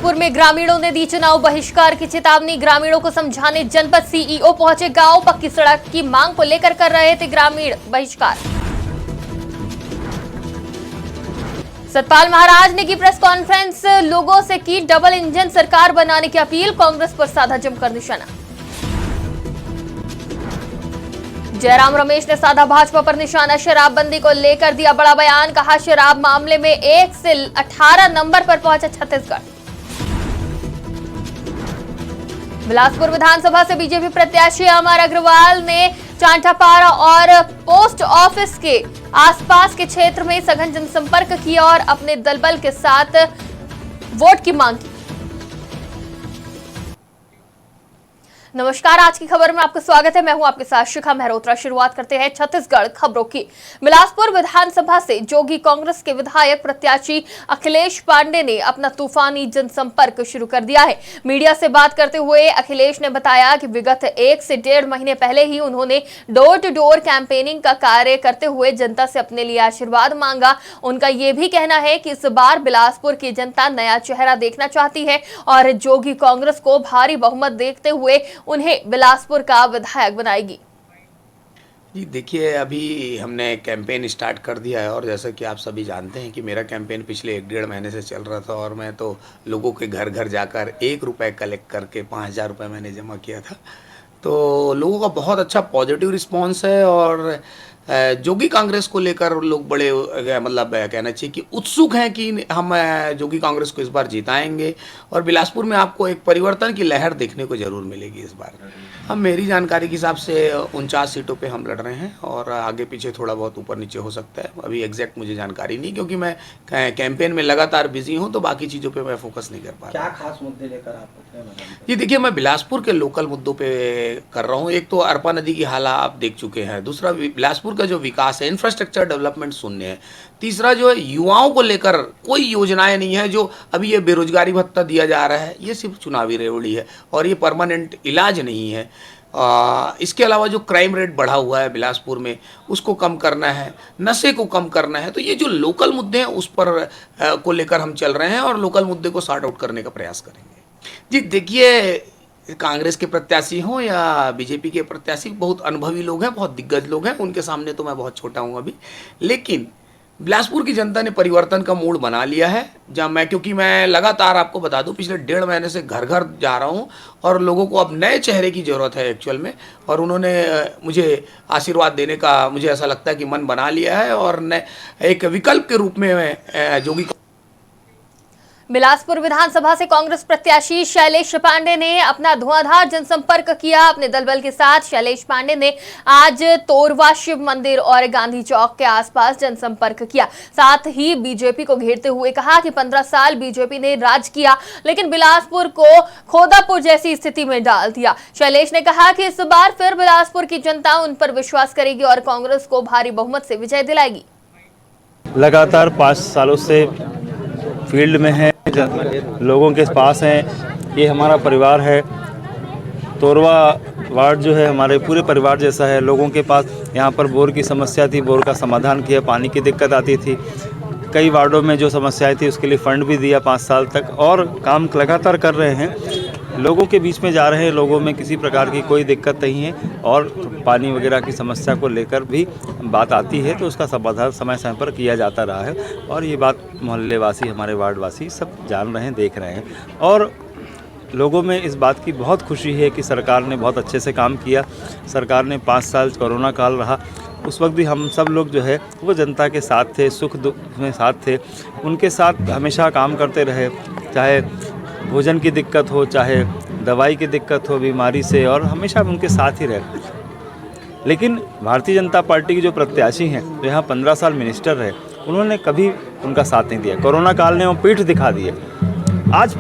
बिलासपुर में ग्रामीणों ने दी चुनाव बहिष्कार की चेतावनी। ग्रामीणों को समझाने जनपद सीईओ पहुंचे गांव। पक्की सड़क की मांग को लेकर कर रहे थे ग्रामीण बहिष्कार। सतपाल महाराज ने की प्रेस कॉन्फ्रेंस, लोगों से की डबल इंजन सरकार बनाने की अपील। कांग्रेस पर साधा जमकर निशाना। जयराम रमेश ने साधा भाजपा पर निशाना। शराबबंदी को लेकर दिया बड़ा बयान। कहा, शराब मामले में 1 से 18 नंबर पर पहुंचा छत्तीसगढ़। बिलासपुर विधानसभा से बीजेपी प्रत्याशी अमर अग्रवाल ने चांटापारा और पोस्ट ऑफिस के आसपास के क्षेत्र में सघन जनसंपर्क किया और अपने दलबल के साथ वोट की मांग की। नमस्कार, आज की खबर में आपका स्वागत है। मैं हूं आपके साथ शिखा मेहरोत्रा। शुरुआत करते हैं छत्तीसगढ़ खबरों की। बिलासपुर विधानसभा से जोगी कांग्रेस के विधायक प्रत्याशी अखिलेश पांडे ने अपना तूफानी जनसंपर्क शुरू कर दिया है। मीडिया से बात करते हुए अखिलेश ने बताया कि विगत 1 से 1.5 महीने पहले ही उन्होंने डोर टू डोर कैंपेनिंग का कार्य करते हुए जनता से अपने लिए आशीर्वाद मांगा। उनका यह भी कहना है कि इस बार बिलासपुर की जनता नया चेहरा देखना चाहती है और जोगी कांग्रेस को भारी बहुमत देखते हुए उन्हें बिलासपुर का विधायक बनाएगी। जी देखिए, अभी हमने कैंपेन स्टार्ट कर दिया है और जैसा कि आप सभी जानते हैं कि मेरा कैंपेन पिछले 1-1.5 महीने से चल रहा था और मैं तो लोगों के घर घर जाकर 1 रुपये कलेक्ट करके 5,000 रुपये मैंने जमा किया था। तो लोगों का बहुत अच्छा पॉजिटिव रिस्पांस है और जोगी कांग्रेस को लेकर लोग बड़े मतलब कहना चाहिए कि उत्सुक हैं कि हम जोगी कांग्रेस को इस बार जिताएंगे और बिलासपुर में आपको एक परिवर्तन की लहर देखने को जरूर मिलेगी इस बार। हम मेरी जानकारी के हिसाब से 49 सीटों पे हम लड़ रहे हैं और आगे पीछे थोड़ा बहुत ऊपर नीचे हो सकता है। अभी एग्जैक्ट मुझे जानकारी नहीं, क्योंकि मैं कैंपेन में लगातार बिजी हूँ तो बाकी चीज़ों पर मैं फोकस नहीं कर पा रहा। क्या खास मुद्दे लेकर आप? जी देखिए, मैं बिलासपुर के लोकल मुद्दों पे कर रहा हूँ। एक तो अरपा नदी की हालत आप देख चुके हैं, दूसरा बिलासपुर का जो विकास है, इंफ्रास्ट्रक्चर डेवलपमेंट शून्य है, तीसरा जो है युवाओं को लेकर कोई योजनाएं नहीं है। जो अभी ये बेरोजगारी भत्ता दिया जा रहा है ये सिर्फ चुनावी रेवड़ी है और ये परमानेंट इलाज नहीं है। इसके अलावा जो क्राइम रेट बढ़ा हुआ है बिलासपुर में उसको कम करना है, नशे को कम करना है। तो ये जो लोकल मुद्दे हैं उस पर को लेकर हम चल रहे हैं और लोकल मुद्दे को सॉर्ट आउट करने का प्रयास करेंगे। जी देखिए, कांग्रेस के प्रत्याशी हों या बीजेपी के प्रत्याशी, बहुत अनुभवी लोग हैं, बहुत दिग्गज लोग हैं, उनके सामने तो मैं बहुत छोटा हूं अभी। लेकिन बिलासपुर की जनता ने परिवर्तन का मूड बना लिया है। क्योंकि मैं लगातार आपको बता दूं पिछले 1.5 महीने से घर घर जा रहा हूं और लोगों को अब नए चेहरे की ज़रूरत है एक्चुअल में, और उन्होंने मुझे आशीर्वाद देने का मुझे ऐसा लगता है कि मन बना लिया है और एक विकल्प के रूप में जोगी। बिलासपुर विधानसभा से कांग्रेस प्रत्याशी शैलेश पांडे ने अपना धुआंधार जनसंपर्क किया अपने दलबल के साथ। शैलेश पांडे ने आज तोरवा शिव मंदिर और गांधी चौक के आसपास जनसंपर्क किया। साथ ही बीजेपी को घेरते हुए कहा कि 15 साल बीजेपी ने राज किया लेकिन बिलासपुर को खोदापुर जैसी स्थिति में डाल दिया। शैलेश ने कहा कि इस बार फिर बिलासपुर की जनता उन पर विश्वास करेगी और कांग्रेस को भारी बहुमत से विजय दिलाएगी। लगातार 5 सालों से फील्ड में है, लोगों के पास हैं, ये हमारा परिवार है। तोरवा वार्ड जो है हमारे पूरे परिवार जैसा है। लोगों के पास यहाँ पर बोर की समस्या थी, बोर का समाधान किया। पानी की दिक्कत आती थी, कई वार्डों में जो समस्याएं थी उसके लिए फ़ंड भी दिया 5 साल तक और काम लगातार कर रहे हैं। लोगों के बीच में जा रहे हैं, लोगों में किसी प्रकार की कोई दिक्कत नहीं है और पानी वगैरह की समस्या को लेकर भी बात आती है तो उसका समाधान समय समय पर किया जाता रहा है और ये बात मोहल्ले वासी, हमारे वार्ड वासी सब जान रहे हैं, देख रहे हैं। और लोगों में इस बात की बहुत खुशी है कि सरकार ने बहुत अच्छे से काम किया। सरकार ने 5 साल कोरोना काल रहा, उस वक्त भी हम सब लोग जो है वो जनता के साथ थे, सुख दुख में साथ थे, उनके साथ हमेशा काम करते रहे। चाहे भोजन की दिक्कत हो, चाहे दवाई की दिक्कत हो बीमारी से, और हमेशा उनके साथ ही रहे। लेकिन भारतीय जनता पार्टी की जो प्रत्याशी हैं, जो यहाँ 15 साल मिनिस्टर रहे, उन्होंने कभी उनका साथ नहीं दिया। कोरोना काल ने वो पीठ दिखा दिए। आज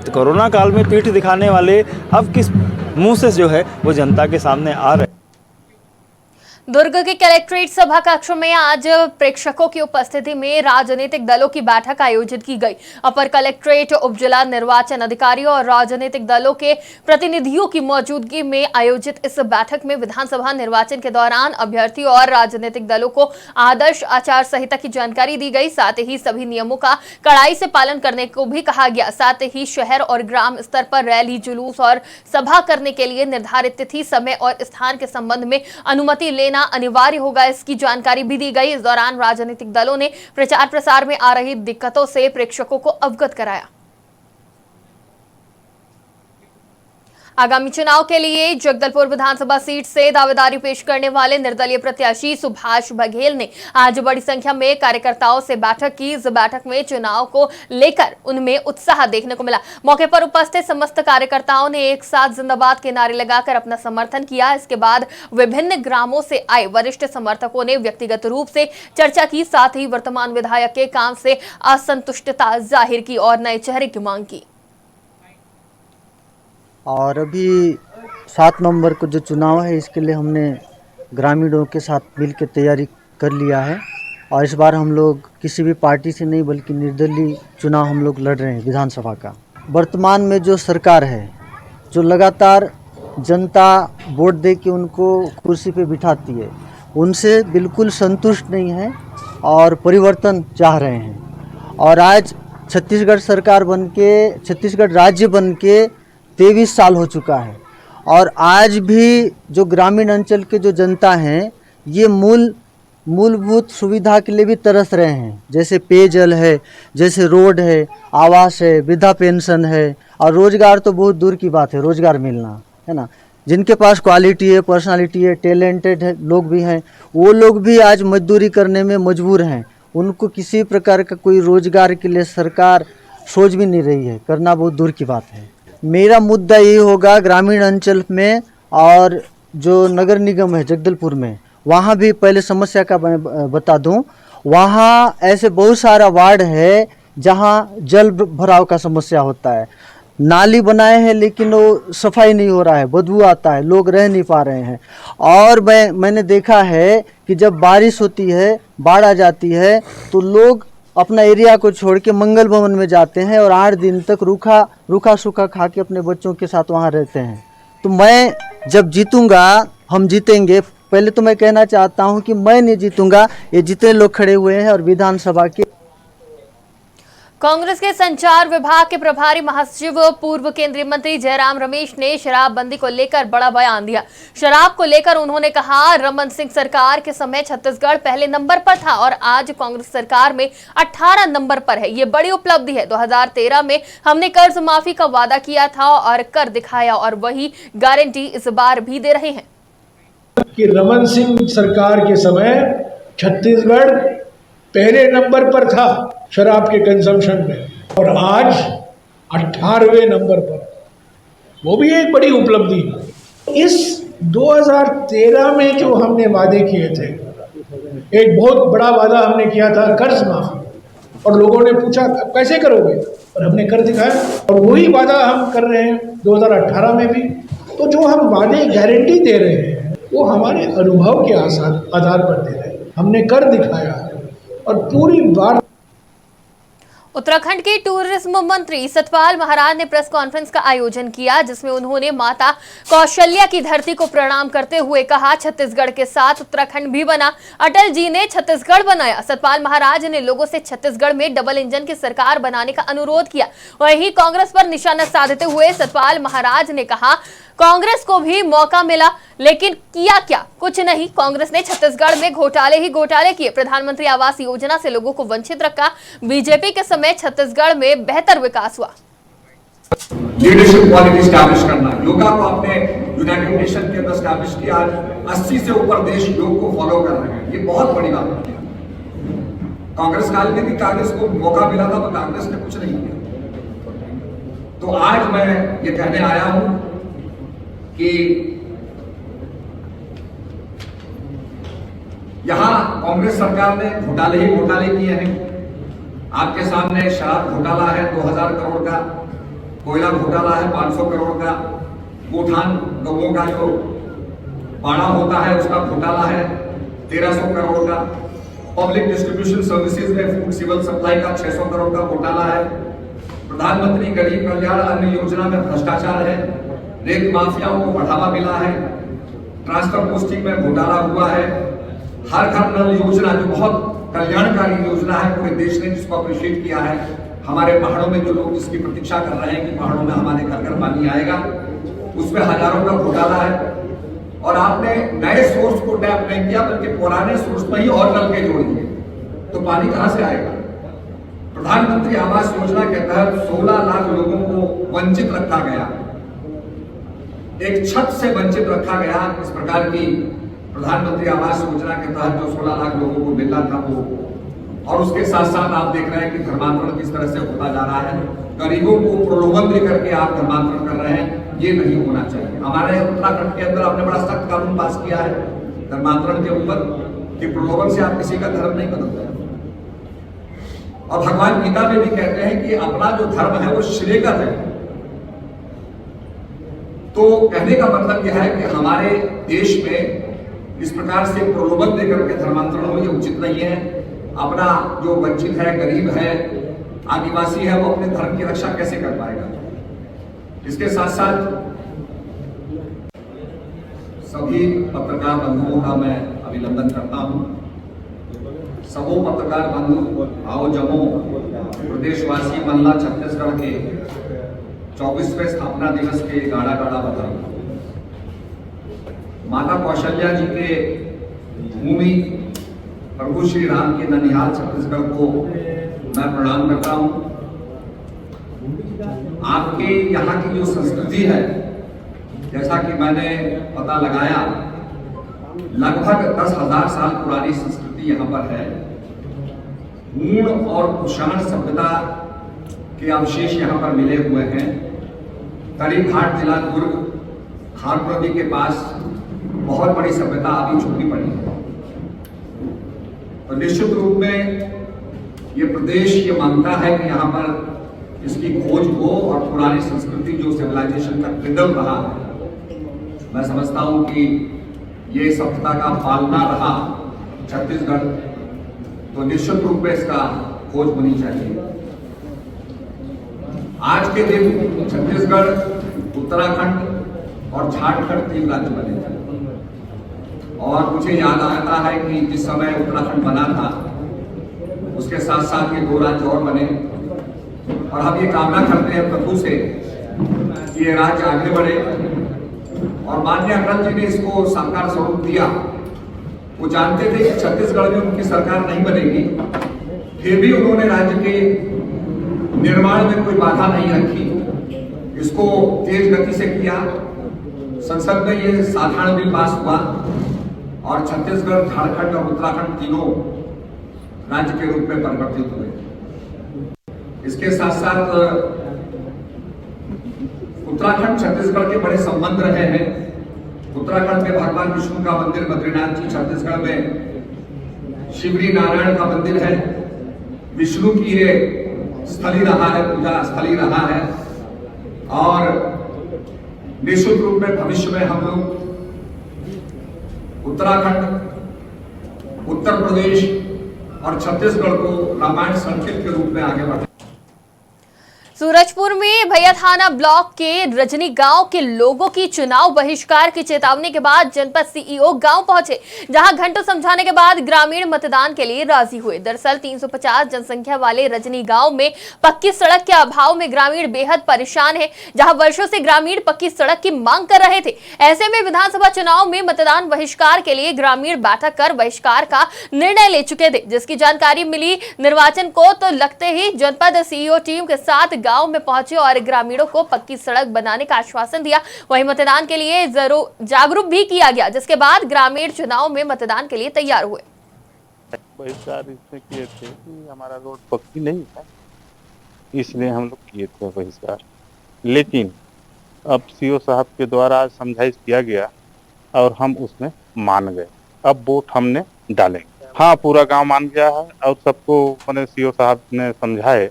कोरोना काल में पीठ दिखाने वाले अब किस मुंह से जो है वो जनता के सामने आ रहे। दुर्ग के कलेक्ट्रेट सभा कक्ष में आज प्रेक्षकों की उपस्थिति में राजनीतिक दलों की बैठक आयोजित की गई। अपर कलेक्ट्रेट उपजिला निर्वाचन अधिकारी और राजनीतिक दलों के प्रतिनिधियों की मौजूदगी में आयोजित इस बैठक में विधानसभा निर्वाचन के दौरान अभ्यर्थी और राजनीतिक दलों को आदर्श आचार संहिता की जानकारी दी गई। साथ ही सभी नियमों का कड़ाई से पालन करने को भी कहा गया। साथ ही शहर और ग्राम स्तर पर रैली, जुलूस और सभा करने के लिए निर्धारित तिथि, समय और स्थान के संबंध में अनुमति लेना अनिवार्य होगा, इसकी जानकारी भी दी गई। इस दौरान राजनीतिक दलों ने प्रचार प्रसार में आ रही दिक्कतों से प्रेक्षकों को अवगत कराया। आगामी चुनाव के लिए जगदलपुर विधानसभा सीट से दावेदारी पेश करने वाले निर्दलीय प्रत्याशी सुभाष बघेल ने आज बड़ी संख्या में कार्यकर्ताओं से बैठक की। इस बैठक में चुनाव को लेकर उनमें उत्साह देखने को मिला। मौके पर उपस्थित समस्त कार्यकर्ताओं ने एक साथ जिंदाबाद के नारे लगाकर अपना समर्थन किया। इसके बाद विभिन्न ग्रामों से आए वरिष्ठ समर्थकों ने व्यक्तिगत रूप से चर्चा की। साथ ही वर्तमान विधायक के काम से असंतुष्टता जाहिर की और नए चेहरे की मांग की। और अभी 7 नवंबर को जो चुनाव है, इसके लिए हमने ग्रामीणों के साथ मिल के तैयारी कर लिया है। और इस बार हम लोग किसी भी पार्टी से नहीं बल्कि निर्दलीय चुनाव हम लोग लड़ रहे हैं विधानसभा का। वर्तमान में जो सरकार है, जो लगातार जनता वोट दे के उनको कुर्सी पे बिठाती है, उनसे बिल्कुल संतुष्ट नहीं है और परिवर्तन चाह रहे हैं। और आज छत्तीसगढ़ सरकार बन के, छत्तीसगढ़ राज्य बन के 23 साल हो चुका है और आज भी जो ग्रामीण अंचल के जो जनता हैं, ये मूलभूत सुविधा के लिए भी तरस रहे हैं। जैसे पेयजल है, जैसे रोड है, आवास है, वृद्धा पेंशन है और रोजगार तो बहुत दूर की बात है, रोजगार मिलना, है ना। जिनके पास क्वालिटी है, पर्सनालिटी है, टैलेंटेड है लोग भी हैं, वो लोग भी आज मजदूरी करने में मजबूर हैं। उनको किसी प्रकार का कोई रोजगार के लिए सरकार सोच भी नहीं रही है, करना बहुत दूर की बात है। मेरा मुद्दा ये होगा ग्रामीण अंचल में और जो नगर निगम है जगदलपुर में, वहाँ भी पहले समस्या का बता दूं। वहाँ ऐसे बहुत सारा वार्ड है जहाँ जल भराव का समस्या होता है। नाली बनाए हैं लेकिन वो सफाई नहीं हो रहा है, बदबू आता है, लोग रह नहीं पा रहे हैं। और मैंने देखा है कि जब बारिश होती है, बाढ़ आ जाती है, तो लोग अपना एरिया को छोड़ के मंगल भवन में जाते हैं और 8 दिन तक रूखा सूखा खा के अपने बच्चों के साथ वहाँ रहते हैं। तो मैं जब जीतूंगा, हम जीतेंगे, पहले तो मैं कहना चाहता हूँ कि मैं नहीं जीतूंगा, ये जितने लोग खड़े हुए हैं और विधानसभा के। कांग्रेस के संचार विभाग के प्रभारी महासचिव पूर्व केंद्रीय मंत्री जयराम रमेश ने शराबबंदी को लेकर बड़ा बयान दिया। शराब को लेकर उन्होंने कहा, रमन सिंह सरकार के समय छत्तीसगढ़ पहले नंबर पर था और आज कांग्रेस सरकार में 18 नंबर पर है। ये बड़ी उपलब्धि है। 2013 में हमने कर्ज माफी का वादा किया था और कर दिखाया और वही गारंटी इस बार भी दे रहे हैं कि रमन सिंह सरकार के समय छत्तीसगढ़ पहले नंबर पर था शराब के कंजम्पशन में और आज 18वें नंबर पर, वो भी एक बड़ी उपलब्धि है। इस 2013 में जो हमने वादे किए थे, एक बहुत बड़ा वादा हमने किया था कर्ज माफी, और लोगों ने पूछा कैसे करोगे, और हमने कर दिखाया और वही वादा हम कर रहे हैं 2018 में भी। तो जो हम वादे गारंटी दे रहे हैं वो हमारे अनुभव के आधार पर दे रहे हैं, हमने कर दिखाया है और पूरी बात। उत्तराखंड के टूरिज्म मंत्री सतपाल महाराज ने प्रेस कॉन्फ्रेंस का आयोजन किया, जिसमें उन्होंने माता कौशल्या की धरती को प्रणाम करते हुए कहा, छत्तीसगढ़ के साथ उत्तराखंड भी बना, अटल जी ने छत्तीसगढ़ बनाया। सतपाल महाराज ने लोगों से छत्तीसगढ़ में डबल इंजन की सरकार बनाने का अनुरोध किया। वहीं कांग्रेस पर निशाना साधते हुए सतपाल महाराज ने कहा, कांग्रेस को भी मौका मिला लेकिन किया क्या? कुछ नहीं। कांग्रेस ने छत्तीसगढ़ में घोटाले ही घोटाले किए। प्रधानमंत्री आवास योजना से लोगों को वंचित रखा। बीजेपी के समय छत्तीसगढ़ में बेहतर विकास हुआ। लीडरशिप क्वालिटी स्टैब्लिश करना, योगा को आपने यूनाइटेड नेशन के अंदर स्टैब्लिश किया। 80 से ऊपर देश योग को फॉलो कर रहे हैं, ये बहुत बड़ी बात है। कांग्रेस काल में भी कांग्रेस को मौका मिला था तो कांग्रेस ने कुछ नहीं किया। तो आज मैं ये कहने आया हूं कि यहां कांग्रेस सरकार ने घोटाले ही घोटाले किए हैं। आपके सामने शराब घोटाला है 2000 करोड़ का, कोयला घोटाला है 500 करोड़ का, गोठान लोगों का जो बाड़ा होता है उसका घोटाला है 1300 करोड़ का, पब्लिक डिस्ट्रीब्यूशन सर्विसेज में फूड सिविल सप्लाई का 600 करोड़ का घोटाला है, प्रधानमंत्री गरीब कल्याण अन्न योजना में भ्रष्टाचार है, रेत माफियाओं को बढ़ावा मिला है, ट्रांसफर पोस्टिंग में घोटाला हुआ है, हर घर नल योजना जो बहुत कल्याणकारी योजना है पूरे देश ने जिसको अप्रिशिएट किया है, हमारे पहाड़ों में जो लोग जिसकी प्रतीक्षा कर रहे हैं कि पहाड़ों में हमारे घर घर पानी आएगा, उसमें हजारों का घोटाला है। और आपने नए सोर्स को टैप नहीं किया बल्कि पुराने सोर्स पर ही और नलके जोड़ दिए, तो पानी कहां से आएगा? प्रधानमंत्री आवास योजना के तहत 16 लाख लोगों को वंचित रखा गया, एक छत से वंचित रखा गया। इस प्रकार की प्रधानमंत्री आवास योजना के तहत जो 16 लाख लोगों को मिलना था वो, और उसके साथ साथ आप देख रहे हैं कि धर्मांतरण किस तरह से होता जा रहा है, गरीबों को प्रलोभन दे करके आप धर्मांतरण कर रहे हैं, ये नहीं होना चाहिए। हमारे उत्तराखंड के अंदर आपने बड़ा सख्त कानून पास किया है धर्मांतरण के ऊपर कि प्रलोभन से आप किसी का धर्म नहीं बदलते हैं। और भगवान गीता में भी कहते हैं कि अपना जो धर्म है वो श्रेयकर है। तो कहने का मतलब यह है कि हमारे देश में इस प्रकार से प्रलोभन देकर के धर्मांतरण हो, ये उचित नहीं है। अपना जो वंचित है, गरीब है, आदिवासी है, वो अपने धर्म की रक्षा कैसे कर पाएगा? इसके साथ साथ सभी पत्रकार बंधुओं का मैं अभिनंदन करता हूं। सबो पत्रकार बंधु आओ जमो प्रदेशवासी मल्ला छत्तीसगढ़ के 24वें स्थापना दिवस के गाड़ा गाड़ा बधाई। माता कौशल्या जी के भूमि प्रभु श्री राम के ननिहाल छत्तीसगढ़ को मैं प्रणाम करता हूं। आपके यहाँ की जो संस्कृति है, जैसा कि मैंने पता लगाया, लगभग 10,000 साल पुरानी संस्कृति यहाँ पर है। मूण और कुषाण सभ्यता के अवशेष यहाँ पर मिले हुए हैं। तरीघाट जिला दुर्ग खानपुर नदी के पास बहुत बड़ी सभ्यता अभी छुपी पड़ी है। तो निश्चित रूप में ये प्रदेश ये मानता है कि यहाँ पर इसकी खोज हो और पुरानी संस्कृति जो सिविलाइजेशन का क्रिडल रहा है, मैं समझता हूं कि ये सभ्यता का पालना रहा छत्तीसगढ़, तो निश्चित रूप में इसका खोज होनी चाहिए। आज के दिन छत्तीसगढ़, उत्तराखंड और झारखंड 3 राज्य बने थे। और मुझे याद आता है कि जिस समय उत्तराखंड बना था उसके साथ साथ ये 2 राज्य और बने, और हम ये कामना करते हैं प्रभु से कि ये राज्य आगे बढ़े। और माननीय अटल जी ने इसको साकार स्वरूप दिया। वो जानते थे कि छत्तीसगढ़ में उनकी सरकार नहीं बनेगी, फिर भी उन्होंने राज्य के निर्माण में कोई बाधा नहीं रखी, इसको तेज गति से किया। संसद में ये साधारण बिल पास हुआ और छत्तीसगढ़, झारखंड और उत्तराखंड तीनों राज्य के रूप में परिवर्तित हुए। इसके साथ साथ उत्तराखंड छत्तीसगढ़ के बड़े संबंध रहे हैं। उत्तराखंड में भगवान विष्णु का मंदिर बद्रीनाथ जी, छत्तीसगढ़ में शिवरी नारायण का मंदिर है। विष्णु की ये स्थली रहा है, पूजा स्थली रहा है। और निश्चित रूप में भविष्य में हम लोग उत्तराखंड, उत्तर प्रदेश और छत्तीसगढ़ को रामायण संकेत के रूप में आगे बढ़े। सूरजपुर में भैया थाना ब्लॉक के रजनी गांव के लोगों की चुनाव बहिष्कार की चेतावनी के बाद जनपद सीईओ गांव पहुंचे, जहां घंटों समझाने के बाद ग्रामीण मतदान के लिए राजी हुए। दरअसल 350 जनसंख्या वाले रजनी गांव में पक्की सड़क के अभाव में ग्रामीण बेहद परेशान है, जहां वर्षों से ग्रामीण पक्की सड़क की मांग कर रहे थे। ऐसे में विधानसभा चुनाव में मतदान बहिष्कार के लिए ग्रामीण बैठक कर बहिष्कार का निर्णय ले चुके थे, जिसकी जानकारी मिली निर्वाचन को तो लगते ही जनपद सीईओ टीम के साथ गांव में पहुंचे और ग्रामीणों को पक्की सड़क बनाने का आश्वासन दिया। वहीं मतदान के लिए जरूर जागरूक भी किया गया, जिसके बाद ग्रामीण चुनाव में मतदान के लिए तैयार हुए। बहिष्कार इसमें किए थे कि हमारा रोड पक्की नहीं था, इसलिए हम लोग किए थे बहिष्कार। लेकिन अब सीओ साहब के द्वारा समझाइश किया गया और हम उसमें मान गए। अब वोट हमने डालेंगे। हाँ, पूरा गांव मान गया है और सबको मैंने सीओ साहब ने समझाए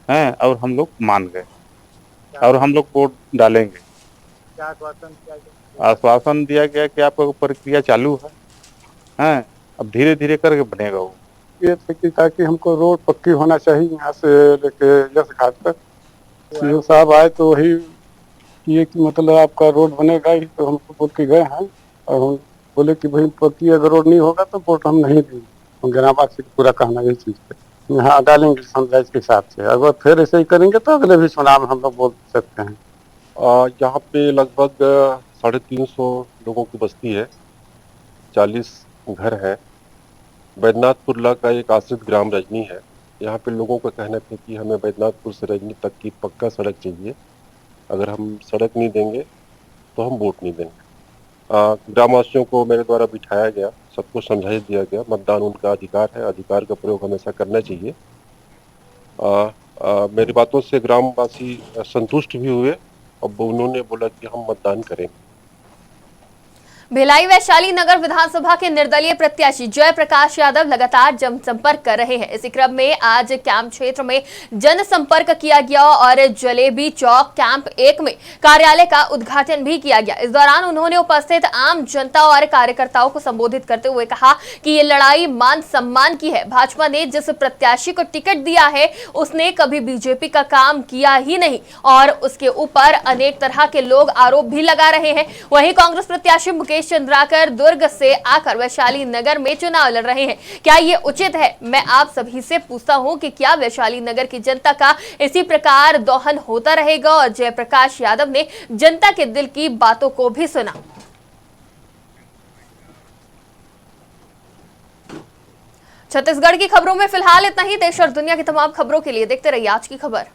हैं और हम लोग मान गए और हम लोग वोट डालेंगे। क्या आश्वासन दिया गया कि आपका प्रक्रिया चालू है, हैं अब धीरे धीरे करके बनेगा वो। ये थे कि ताकि हमको रोड पक्की होना चाहिए यहाँ से लेके यश घाट तक। सीओ साहब आए तो वही किए कि मतलब आपका रोड बनेगा ही, तो हमको बोल के गए हैं और हम बोले कि भाई पक्की अगर रोड नहीं होगा तो वोट हम नहीं देंगे। हम ग्रामवासी को पूरा कहना यही चीज़ है, यहाँ डालेंगे सनराइज के हिसाब से। अगर फिर ऐसे ही करेंगे तो अगले भी चुनाव में हम लोग बोल सकते हैं। यहाँ पे लगभग 350 लोगों की बस्ती है, 40 घर है। बैद्यनाथपुर का एक आश्रित ग्राम रजनी है। यहाँ पे लोगों का कहना था कि हमें बैद्यनाथपुर से रजनी तक की पक्का सड़क चाहिए, अगर हम सड़क नहीं देंगे तो हम वोट नहीं देंगे। ग्रामवासियों को मेरे द्वारा बिठाया गया, सबको समझाइश दिया गया, मतदान उनका अधिकार है, अधिकार का प्रयोग हमेशा करना चाहिए। मेरी बातों से ग्रामवासी संतुष्ट भी हुए। अब उन्होंने बोला कि हम मतदान करेंगे। भिलाई वैशाली नगर विधानसभा के निर्दलीय प्रत्याशी जयप्रकाश यादव लगातार जनसंपर्क कर रहे हैं। इसी क्रम में आज कैंप क्षेत्र में जनसंपर्क किया गया और जलेबी चौक कैंप 1 में कार्यालय का उद्घाटन भी किया गया। इस दौरान उन्होंने उपस्थित आम जनता और कार्यकर्ताओं को संबोधित करते हुए कहा कि ये लड़ाई मान सम्मान की है। भाजपा ने जिस प्रत्याशी को टिकट दिया है उसने कभी बीजेपी का काम किया ही नहीं और उसके ऊपर अनेक तरह के लोग आरोप भी लगा रहे हैं। वहीं कांग्रेस प्रत्याशी मुकेश चंद्राकर दुर्ग से आकर वैशाली नगर में चुनाव लड़ रहे हैं। क्या ये उचित है? मैं आप सभी से पूछता हूं कि क्या वैशाली नगर की जनता का इसी प्रकार दोहन होता रहेगा? और जयप्रकाश यादव ने जनता के दिल की बातों को भी सुना। छत्तीसगढ़ की खबरों में फिलहाल इतना ही। देश और दुनिया की तमाम खबरों के लिए देखते रहिए आज की खबर।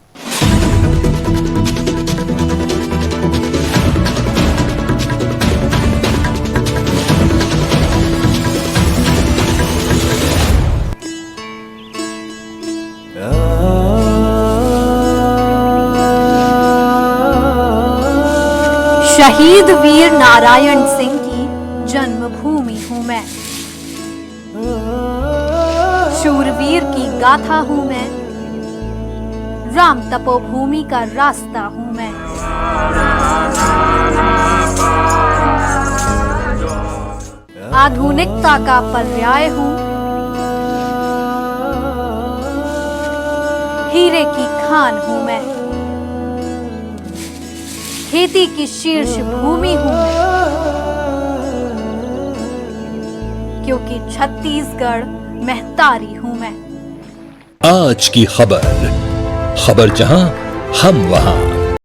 शहीद वीर नारायण सिंह की जन्मभूमि हूँ मैं, शूरवीर की गाथा हूँ मैं, राम तपोभूमि का रास्ता हूँ मैं। आधुनिकता का पर्याय हूँ, हीरे की खान हूँ मैं, खेती की शीर्ष भूमि हूँ क्योंकि छत्तीसगढ़ महतारी हूँ मैं। आज की खबर जहां हम वहां।